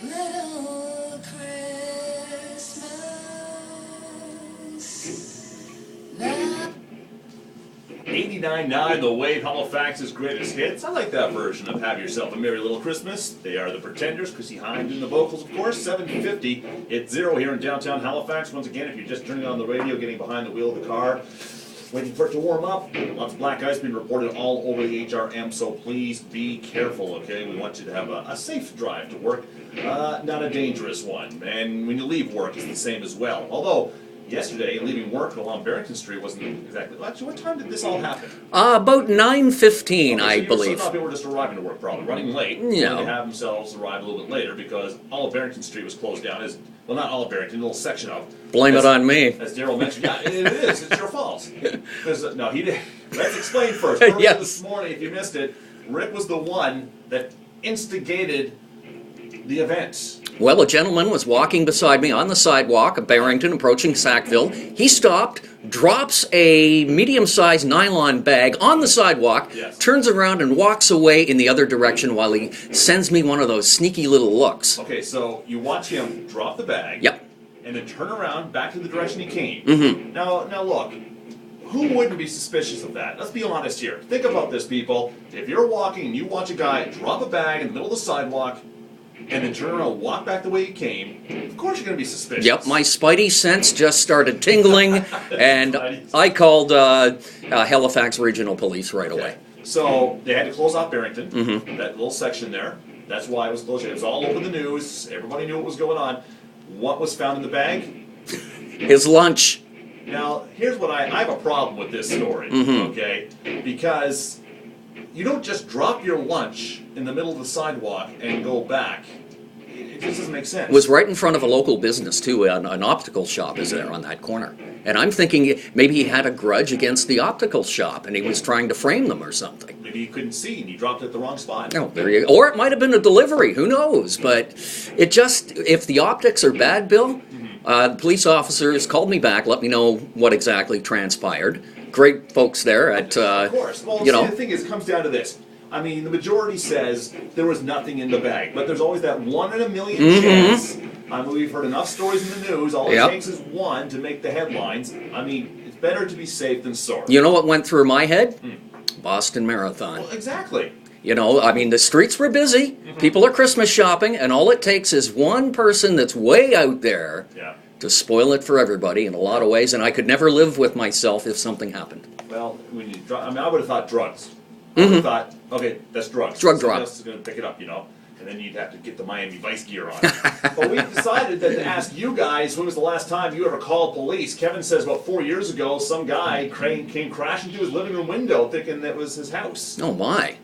Little Christmas. Now 89.9 The Wave, Halifax's greatest hits. I like that version of Have Yourself a Merry Little Christmas. They are the Pretenders, Chrissy Hynde in the vocals, of course. 7:50. It's 0 here in downtown Halifax. Once again, if you're just turning on the radio, getting behind the wheel of the car, waiting for it to warm up, lots of black ice being reported all over the HRM, so please be careful, okay? We want you to have a safe drive to work, not a dangerous one. And when you leave work, it's the same as well. Although, yesterday, leaving work along Barrington Street wasn't exactly... Actually, what time did this all happen? About 9:15, Okay, I so believe. some people were just arriving to work, probably running late. Yeah. They have themselves arrive a little bit later because all of Barrington Street was closed down. Well, not all of Barrington, a little section of. Blame it on me. As Daryl mentioned, yeah, it is. It's your fault. No, he did. Let's explain first. Earlier Yes. this morning, if you missed it, Rick was the one that instigated the event. Well, a gentleman was walking beside me on the sidewalk of Barrington, approaching Sackville. He stopped, drops a medium-sized nylon bag on the sidewalk, Yes. turns around and walks away in the other direction while he sends me one of those sneaky little looks. Okay, so you watch him drop the bag. Yep. And then turn around back to the direction he came. Mm-hmm. Now look, who wouldn't be suspicious of that? Let's be honest here. Think about this, people. If you're walking and you watch a guy drop a bag in the middle of the sidewalk and then turn around and walk back the way he came, of course you're going to be suspicious. Yep, my spidey sense just started tingling, and I called Halifax Regional Police right away. Okay. So they had to close off Barrington, Mm-hmm. that little section there. That's why it was closed. It was all over the news. Everybody knew what was going on. What was found in the bag? His lunch. Now, here's what I have a problem with this story, Mm-hmm. okay? Because you don't just drop your lunch in the middle of the sidewalk and go back. It just doesn't make sense. It was right in front of a local business, too. An optical shop is there on that corner. And I'm thinking maybe he had a grudge against the optical shop and he was trying to frame them or something. Maybe you couldn't see and you dropped it at the wrong spot. Oh, there you go. Or it might have been a delivery. Who knows? But it just, if the optics are bad, Bill, the police officers called me back, let me know what exactly transpired. Great folks there at, Of course. Well, you see, know. the thing is, it comes down to this. I mean, the majority says there was nothing in the bag, but there's always that 1 in a million chance. I mean, we've heard enough stories in the news. All it Yep. takes is one to make the headlines. I mean, it's better to be safe than sorry. You know what went through my head? Boston Marathon. Well, exactly. You know, I mean, the streets were busy, people are Christmas shopping, and all it takes is one person that's way out there Yeah. to spoil it for everybody in a lot of ways, and I could never live with myself if something happened. Well, when you I mean, I would have thought drugs. I would have thought, okay, that's drugs. Drug Somebody drop. else is going to pick it up, you know, and then you'd have to get the Miami Vice gear on. But we decided that to ask you guys, when was the last time you ever called police? Kevin says about 4 years ago, some guy came crashing through his living room window thinking that was his house. Oh my.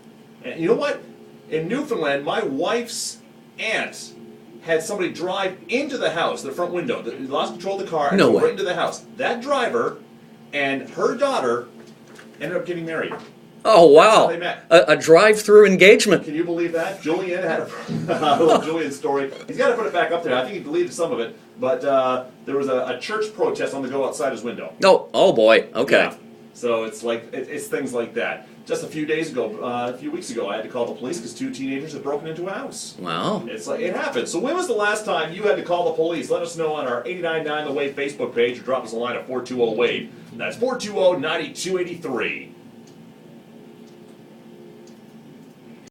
And you know what? In Newfoundland, my wife's aunt had somebody drive into the house, the front window. They lost control of the car and No drove way. right into the house. That driver and her daughter ended up getting married. Oh wow. how they met. A drive-through engagement. Can you believe that? Julian had I love Julian's story. He's got to put it back up there. I think he deleted some of it. But there was a church protest on the go outside his window. Oh boy. Okay. Yeah. So it's like it's things like that. Just a few weeks ago, I had to call the police because 2 teenagers had broken into a house. Wow. It's like it happens. So when was the last time you had to call the police? Let us know on our 89.9 The Wave Facebook page or drop us a line at 420-WAVE. That's 420-9283.